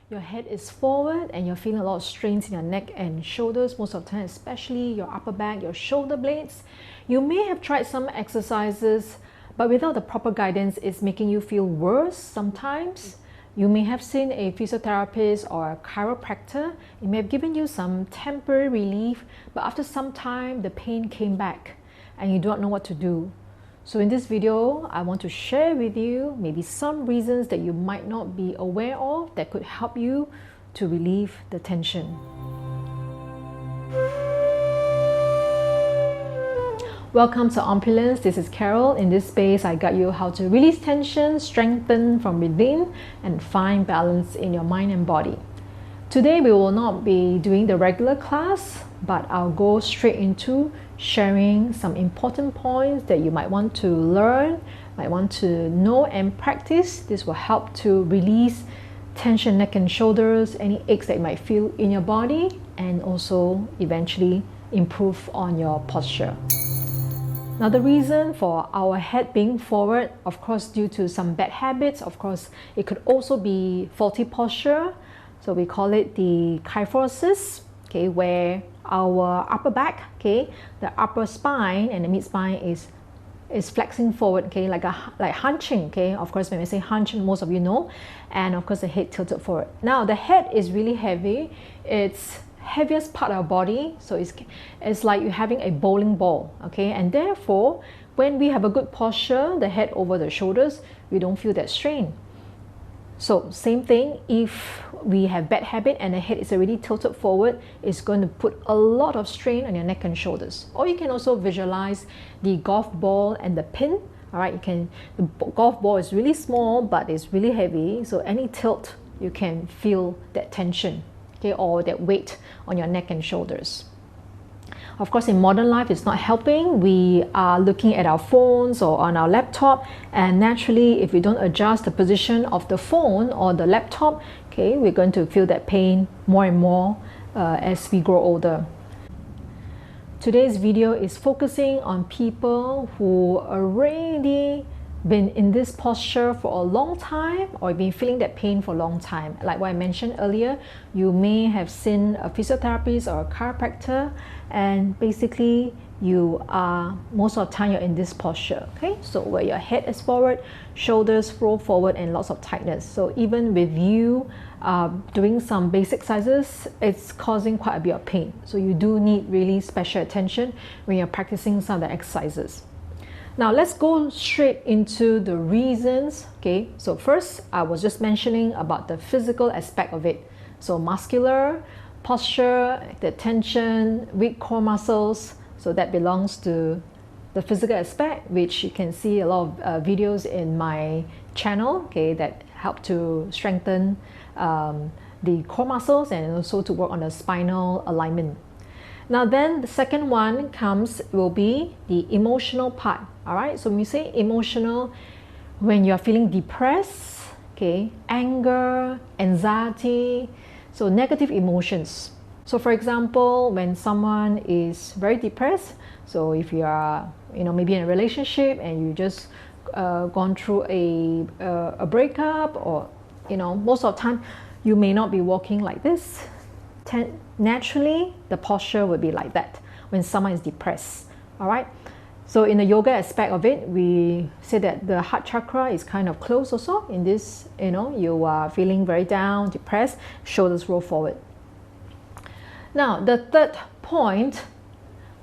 your head is forward and you're feeling a lot of strains in your neck and shoulders most of the time, especially your upper back, your shoulder blades. You may have tried some exercises, but without the proper guidance, it's making you feel worse sometimes. You may have seen a physiotherapist or a chiropractor. It may have given you some temporary relief, but after some time, the pain came back and you don't know what to do. So in this video, I want to share with you maybe some reasons that you might not be aware of that could help you to relieve the tension. Welcome to Opulence. This is Carol. In this space, I guide you how to release tension, strengthen from within, and find balance in your mind and body. Today, we will not be doing the regular class, but I'll go straight into sharing some important points that you might want to learn, might want to know and practice. This will help to release tension, neck and shoulders, any aches that you might feel in your body, and also eventually improve on your posture. Now, the reason for our head being forward, of course, due to some bad habits, of course, it could also be faulty posture. So we call it the kyphosis, okay, where our upper back, okay, the upper spine and the mid spine is flexing forward, okay, like hunching, okay. Of course, when we say hunch, most of you know, and of course the head tilted forward. Now the head is really heavy. It's heaviest part of our body, so it's like you're having a bowling ball, okay, and therefore when we have a good posture, the head over the shoulders, we don't feel that strain. So same thing, if we have bad habit and the head is already tilted forward, it's going to put a lot of strain on your neck and shoulders. Or you can also visualize the golf ball and the pin. All right, the golf ball is really small, but it's really heavy. So any tilt, you can feel that tension, okay, or that weight on your neck and shoulders. Of course, in modern life, it's not helping. We are looking at our phones or on our laptop, and naturally, if we don't adjust the position of the phone or the laptop, okay, we're going to feel that pain more and more as we grow older. Today's video is focusing on people who already been in this posture for a long time or been feeling that pain for a long time. Like what I mentioned earlier, you may have seen a physiotherapist or a chiropractor, and basically you are, most of the time you're in this posture, okay? So where your head is forward, shoulders roll forward, and lots of tightness. So even with you doing some basic exercises, it's causing quite a bit of pain. So you do need really special attention when you're practicing some of the exercises. Now let's go straight into the reasons, okay? So first, I was just mentioning about the physical aspect of it. So muscular, posture, the tension, weak core muscles, so that belongs to the physical aspect, which you can see a lot of videos in my channel, okay, that help to strengthen the core muscles and also to work on the spinal alignment. Now then, the second one will be the emotional part. All right, so when we say emotional, when you're feeling depressed, okay, anger, anxiety, so negative emotions. So for example, when someone is very depressed, so if you are, maybe in a relationship and you just gone through a breakup, or most of the time you may not be walking like this. Naturally, the posture would be like that when someone is depressed. All right. So in the yoga aspect of it, we say that the heart chakra is kind of closed also. In this, you are feeling very down, depressed, shoulders roll forward. Now, the third point,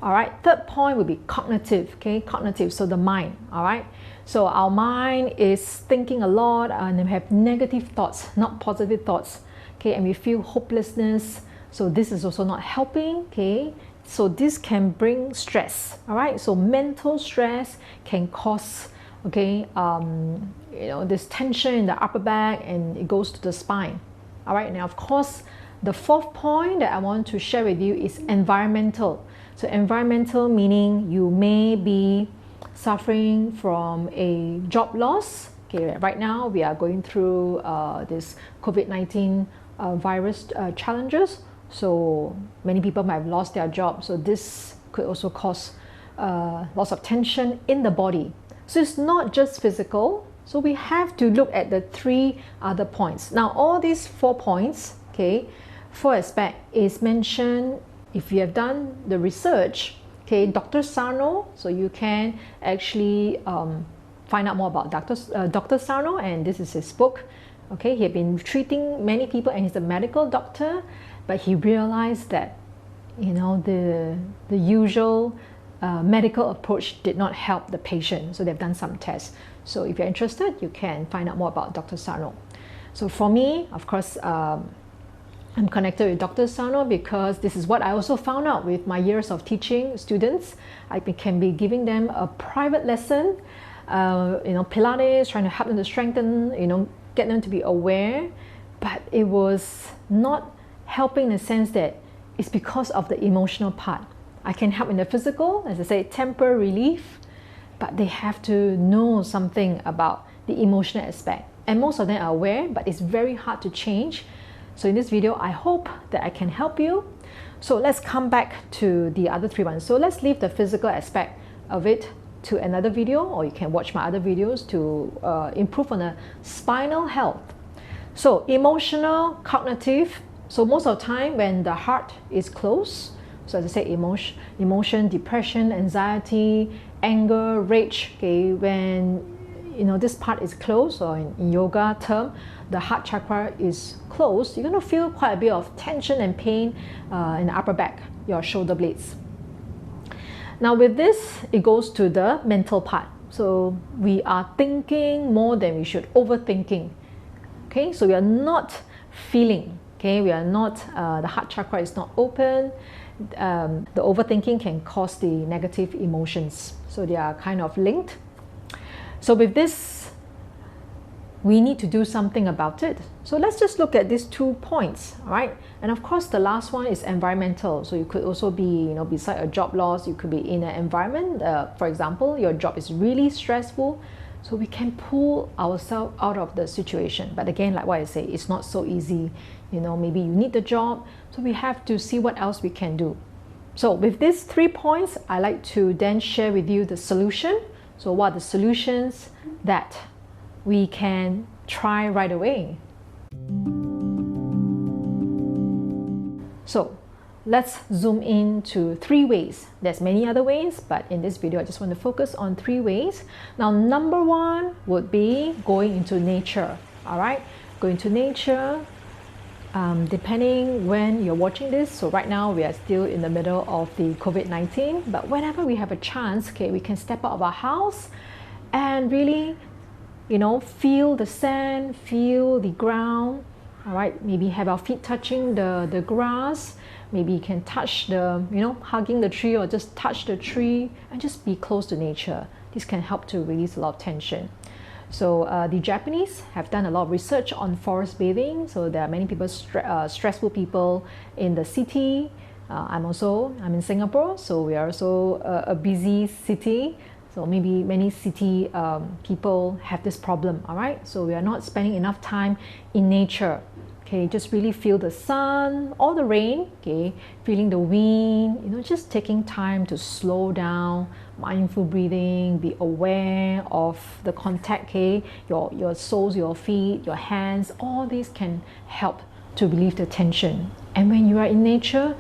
all right, third point would be cognitive, okay, cognitive, so the mind, all right. So our mind is thinking a lot and we have negative thoughts, not positive thoughts, okay, and we feel hopelessness. So this is also not helping, okay. So this can bring stress, all right. So mental stress can cause, okay, this tension in the upper back, and it goes to the spine, all right. Now, of course, the fourth point that I want to share with you is environmental. So environmental meaning you may be suffering from a job loss. Okay, right now we are going through this COVID-19 virus challenges. So many people might have lost their job. So this could also cause lots of tension in the body. So it's not just physical, So we have to look at the 3 other points. Now all these 4 points, okay, 4 aspect is mentioned if you have done the research, okay, Dr. Sarno. So you can actually find out more about Dr. Sarno, and this is his book. Okay, he had been treating many people and he's a medical doctor, but he realized that, you know, the usual medical approach did not help the patient. So they've done some tests. So if you're interested, you can find out more about Dr. Sarno. So for me, of course, I'm connected with Dr. Sarno because this is what I also found out with my years of teaching students. I can be giving them a private lesson, you know, Pilates, trying to help them to strengthen, you know, get them to be aware, but it was not helping in the sense that it's because of the emotional part. I can help in the physical, as I say, temporary relief, but they have to know something about the emotional aspect. And most of them are aware, but it's very hard to change. So in this video, I hope that I can help you. So let's come back to the other 3 ones. So let's leave the physical aspect of it to another video, or you can watch my other videos to improve on the spinal health. So emotional, cognitive. So most of the time when the heart is closed, so as I say, emotion, depression, anxiety, anger, rage, okay, when you know this part is closed, or in yoga term, the heart chakra is closed, you're going to feel quite a bit of tension and pain in the upper back, your shoulder blades. Now with this, it goes to the mental part. So we are thinking more than we should, overthinking. Okay, so we are not feeling. Okay, we are not, the heart chakra is not open. The overthinking can cause the negative emotions. So they are kind of linked. So with this, we need to do something about it. So let's just look at these 2 points, all right? And of course, the last one is environmental. So you could also be, you know, beside a job loss, you could be in an environment, for example, your job is really stressful. So we can pull ourselves out of the situation. But again, like what I say, it's not so easy. You know, maybe you need the job. So we have to see what else we can do. So with these 3 points, I like to then share with you the solution. So what are the solutions that we can try right away? So let's zoom in to 3 ways. There's many other ways, but in this video, I just want to focus on 3 ways. Now, number 1 would be going into nature, all right? Going to nature, depending when you're watching this. So right now, we are still in the middle of the COVID-19, but whenever we have a chance, okay, we can step out of our house and really, you know, feel the sand, feel the ground, all right? Maybe have our feet touching the grass. Maybe you can touch the, you know, hugging the tree, or just touch the tree and just be close to nature. This can help to release a lot of tension. So the Japanese have done a lot of research on forest bathing. So there are many people, stressful people in the city. I'm in Singapore, so we are also a busy city. So maybe many city people have this problem, all right? So we are not spending enough time in nature. Okay, just really feel the sun or the rain, okay, feeling the wind, you know, just taking time to slow down, mindful breathing, be aware of the contact, okay, your soles, your feet, your hands, all these can help to relieve the tension. And when you are in nature,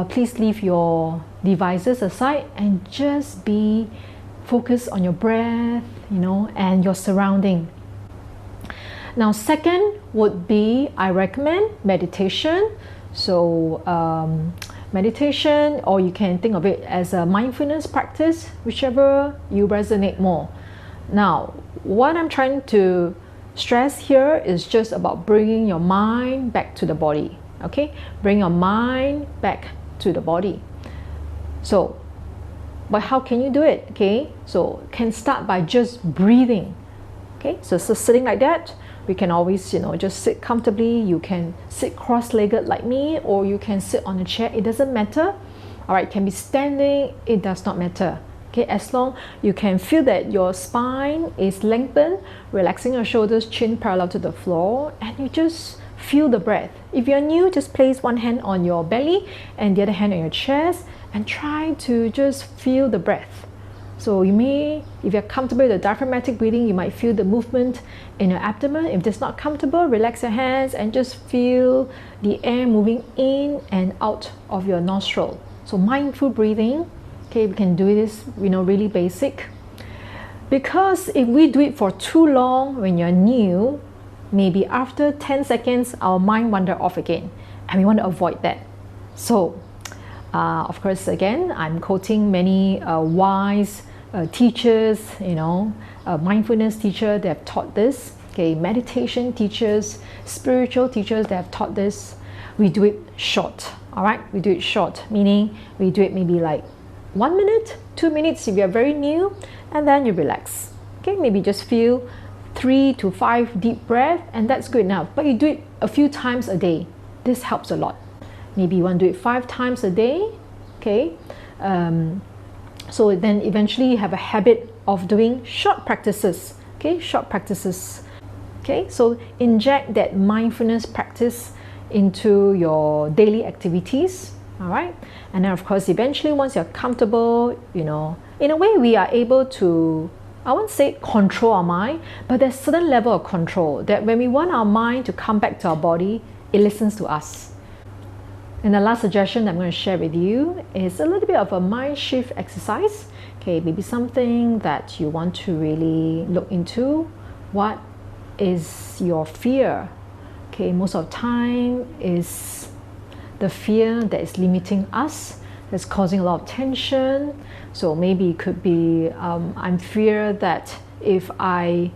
please leave your devices aside and just be focused on your breath, you know, and your surrounding. Now, second would be, I recommend meditation. So meditation, or you can think of it as a mindfulness practice, whichever you resonate more. Now, what I'm trying to stress here is just about bringing your mind back to the body, okay? Bring your mind back to the body. So, but how can you do it, okay? So, can start by just breathing, okay? So sitting like that. We can always, you know, just sit comfortably. You can sit cross-legged like me, or you can sit on a chair. It doesn't matter. All right, can be standing. It does not matter. Okay, as long you can feel that your spine is lengthened, relaxing your shoulders, chin parallel to the floor, and you just feel the breath. If you're new, just place one hand on your belly and the other hand on your chest, and try to just feel the breath. So you may, if you're comfortable with the diaphragmatic breathing, you might feel the movement in your abdomen. If it's not comfortable, relax your hands and just feel the air moving in and out of your nostril. So mindful breathing, okay, we can do this, really basic. Because if we do it for too long when you're new, maybe after 10 seconds, our mind wander off again, and we want to avoid that. So, of course, again, I'm quoting many wise teachers, mindfulness teachers that have taught this, okay, meditation teachers, spiritual teachers that have taught this. We do it short, all right? We do it short, meaning we do it maybe like 1 minute, 2 minutes if you're very new, and then you relax. Okay, maybe just feel 3 to 5 deep breaths, and that's good enough. But you do it a few times a day. This helps a lot. Maybe you want to do it 5 times a day, okay? So then eventually you have a habit of doing short practices, okay? Short practices, okay? So inject that mindfulness practice into your daily activities, all right? And then of course, eventually once you're comfortable, in a way we are able to, I won't say control our mind, but there's a certain level of control that when we want our mind to come back to our body, it listens to us. And the last suggestion that I'm going to share with you is a little bit of a mind shift exercise. Okay, maybe something that you want to really look into. What is your fear? Okay, most of the time is the fear that is limiting us, that's causing a lot of tension. So maybe it could be, I'm fear that if I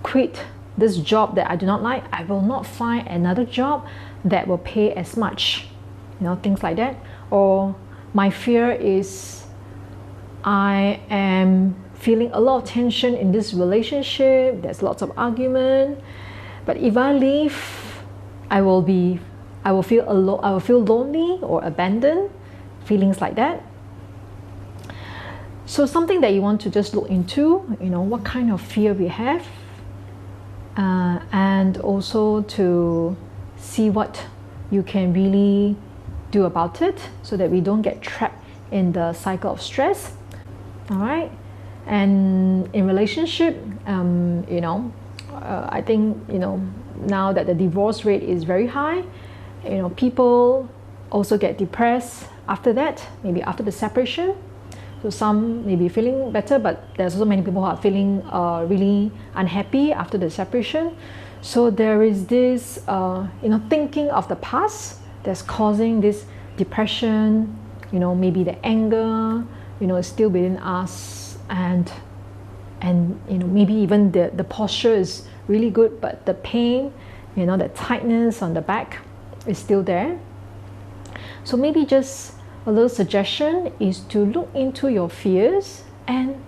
quit this job that I do not like, I will not find another job that will pay as much, things like that. Or my fear is I am feeling a lot of tension in this relationship, there's lots of argument, but if I leave, I will feel alone, I will feel lonely or abandoned, feelings like that. So something that you want to just look into, what kind of fear we have, and also to see what you can really do about it so that we don't get trapped in the cycle of stress. All right. And in relationship, I think, now that the divorce rate is very high, people also get depressed after that, maybe after the separation. So some may be feeling better, but there's also many people who are feeling really unhappy after the separation. So there is this, thinking of the past that's causing this depression, maybe the anger, is still within us, and maybe even the posture is really good, but the pain, the tightness on the back is still there. So maybe just a little suggestion is to look into your fears and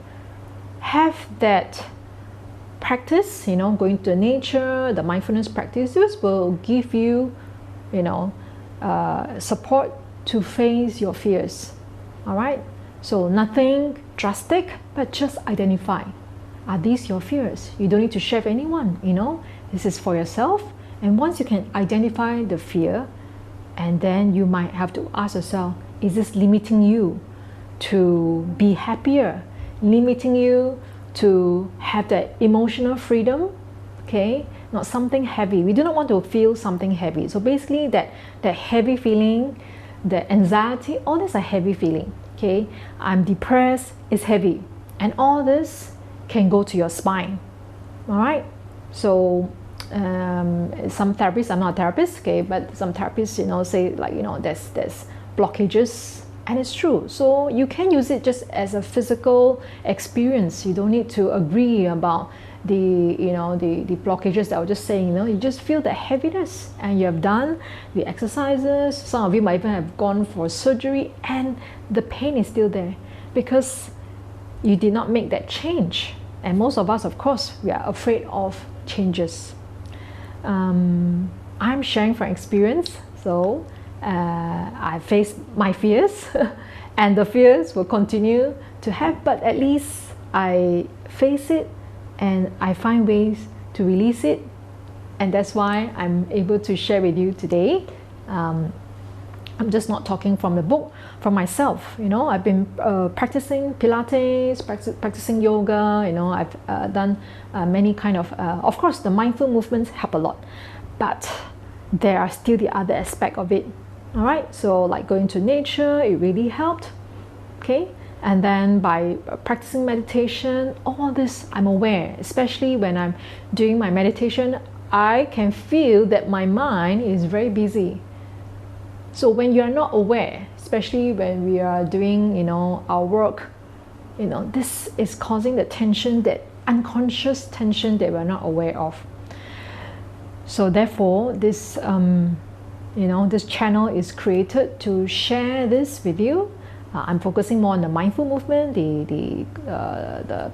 have that practice, going to nature, the mindfulness practices will give you, support to face your fears. All right. So nothing drastic, but just identify. Are these your fears? You don't need to share with anyone, this is for yourself. And once you can identify the fear, and then you might have to ask yourself, is this limiting you to be happier? Limiting you to have that emotional freedom? Okay, not something heavy. We do not want to feel something heavy. So basically that heavy feeling, the anxiety, all this are heavy feeling. Okay, I'm depressed, it's heavy. And all this can go to your spine. All right. So some therapists, I'm not a therapist, okay, but some therapists, say like, there's blockages, and it's true. So you can use it just as a physical experience. You don't need to agree about the blockages that I was just saying. You just feel the heaviness, and you have done the exercises. Some of you might even have gone for surgery, and the pain is still there because you did not make that change. And most of us, of course, we are afraid of changes. I'm sharing from experience, so I face my fears and the fears will continue to have, but at least I face it and I find ways to release it, and that's why I'm able to share with you today. I'm just not talking from the book, from myself. You know, I've been practicing Pilates, practicing yoga. You know, I've done many kind of course, the mindful movements help a lot, but there are still the other aspect of it. All right, so like going to nature, it really helped. Okay, and then by practicing meditation, all this I'm aware, especially when I'm doing my meditation, I can feel that my mind is very busy. So when you are not aware, especially when we are doing, you know, our work, you know, this is causing the tension, that unconscious tension that we're not aware of. So therefore, this, you know, this channel is created to share this with you. I'm focusing more on the mindful movement, the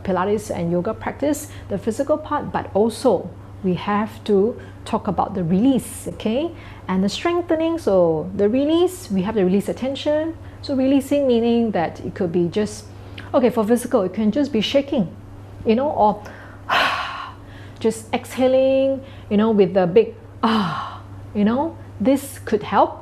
Pilates and yoga practice, the physical part, but also we have to talk about the release, okay? And the strengthening. So the release, we have to release the tension. So releasing meaning that it could be just, okay, for physical, it can just be shaking, you know, or just exhaling, you know, with the big you know, this could help.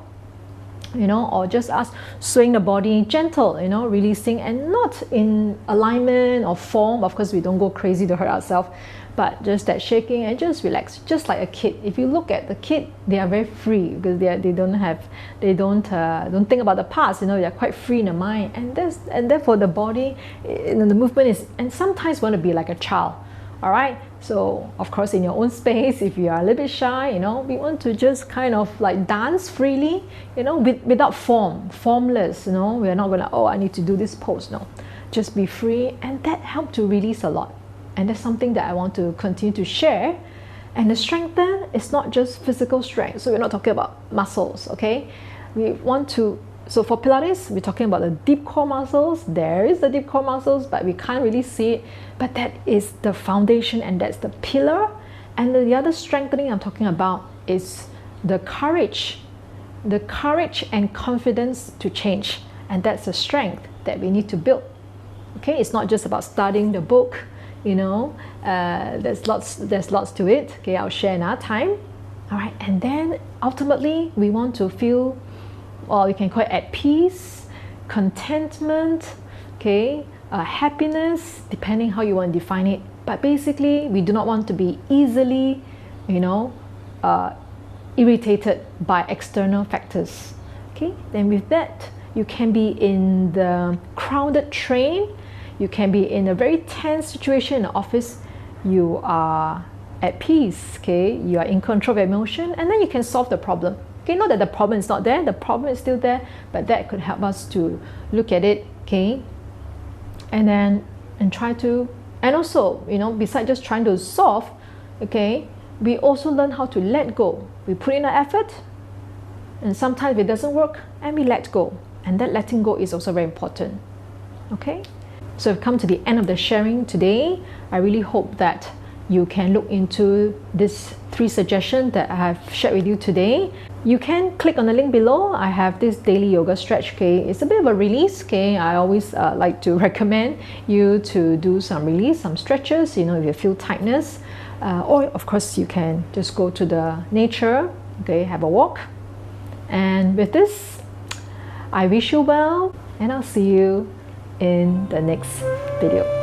You know, or just us swaying the body gentle, you know, releasing and not in alignment or form. Of course, we don't go crazy to hurt ourselves, but just that shaking and just relax, just like a kid. If you look at the kid, they are very free because they don't think about the past. You know, they are quite free in the mind, and therefore the body, you know, the movement is, and sometimes want to be like a child. All right, so of course in your own space, if you are a little bit shy, you know, we want to just kind of like dance freely, you know, without formless, you know, we're not gonna, oh, I need to do this pose. No, just be free, and that helped to release a lot. And that's something that I want to continue to share. And the strengthen is not just physical strength, so we're not talking about muscles, okay? We want to, so for Pilates, we're talking about the deep core muscles. There is the deep core muscles, but we can't really see it. But that is the foundation, and that's the pillar. And the other strengthening I'm talking about is the courage and confidence to change. And that's the strength that we need to build. Okay, it's not just about studying the book, you know, there's lots to it. Okay, I'll share another time. All right, and then ultimately we want to feel, or you can call it at peace, contentment, okay, happiness, depending how you want to define it. But basically, we do not want to be easily, you know, irritated by external factors. Okay, then with that, you can be in the crowded train, you can be in a very tense situation in the office, you are at peace, okay, you are in control of emotion, and then you can solve the problem. Okay, not that the problem is not there, the problem is still there, but that could help us to look at it, okay, and try to, and also, you know, besides just trying to solve, okay, we also learn how to let go. We put in an effort, and sometimes it doesn't work, and we let go, and that letting go is also very important. Okay, so we've come to the end of the sharing today. I really hope that you can look into these 3 suggestions that I have shared with you today. You can click on the link below. I have this daily yoga stretch, okay? It's a bit of a release, okay? I always like to recommend you to do some release, some stretches, you know, if you feel tightness. Or of course, you can just go to the nature, okay, have a walk. And with this, I wish you well, and I'll see you in the next video.